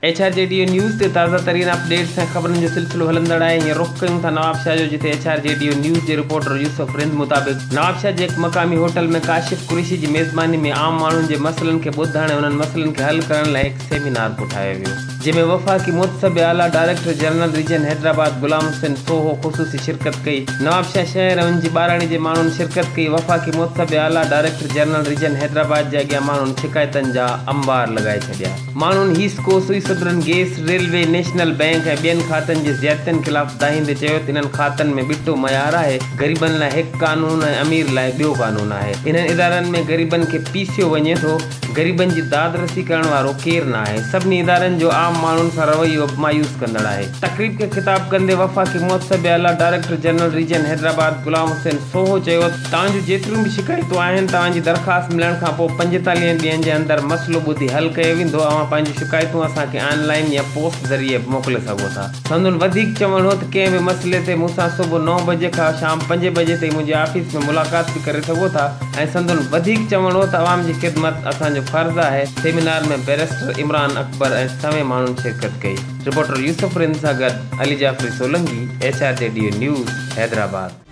HRJDO news ते ताज़ा तरीन अपडेट्स ऐं ख़बरुनि जो सिलसिलो हलंदड़ आहे। हींअर रुख़ कयूं था नवाबशाह जो, जिथे HRJDO न्यूज़ जे रिपोर्टर यूसुफ रिंद मुताबिक़ नवाबशाह जे हिकु मक़ामी होटल में काशिफ कुरैशी जी मेज़बानी में आम माण्हुनि जे मसइलनि खे ॿुधण ऐं उन्हनि मसइलनि खे हल करण लाइ हिकु सेमिनार पुठायो वियो, जंहिंमें वफ़ाक़ी मुतसब आला director general reason Hyderabad Ghulam Hussain Soho ख़ुसूसी शिरकत कई। नवाबशाह शहर ऐं उनजी ॿाराणी जे माण्हुनि शिरकत कई। वफ़ाक़ी मुतसब आला डायरेक्टर जनरल रीजन हैदराबाद जे अॻियां माण्हुनि शिकायतनि जा अंबार लॻाए छॾिया। माण्हुनि हीसको सुई सदरनि गैस रेलवे नेशनल बैंक ऐं ॿियनि खातनि जे ज़ियादतियुनि ख़िलाफ़ दाहींदे चयो त इन्हनि खातनि में ॿिटो मयार आहे। ग़रीबनि लाइ हिकु कानून ऐं अमीर लाइ ॿियो कानून आहे। इन्हनि इदारनि में ग़रीबनि खे पीसियो वञे थो। ग़रीबनि जी दादरसी करण वारो केरु न आहे। सभिनी इदारनि जो आम माण्हुनि सां रवैयो मायूस कंदड़ आहे। तक़रीब खे ख़िताब कंदे वफ़ाक़ी मुतसब आला director general reason Hyderabad Ghulam Hussain Soho चयो, तव्हांजूं जेतिरियूं बि शिकायतूं आहिनि तव्हांजी दरख़्वास्त मिलण खां पोइ 45 ॾींहंनि जे अंदरि मसइलो ॿुधी हल कयो वेंदो। अवां पंहिंजूं शिकायतूं असांखे ऑनलाइन या पोस्ट ज़रिए मोकिले सघो था। संदुनि वधीक चवणु हो त कंहिं बि मसइले ते मूंसां सुबुह 9 बजे खां शाम 5 बजे ताईं मुंहिंजे ऑफिस में मुलाक़ात बि करे सघो था। ऐं संदुनि वधीक चवणु हो त अवाम जी ख़िदमत असांजो फ़र्ज़ु आहे। सेमिनार में बैरिस्टर इमरान अकबर ऐं समें माण्हुनि शिरकत कई। रिपोर्टर यूसुफ रिंद सां गॾु अली जाफ़री सोलंकी, HRJDO न्यूज़ हैदराबाद।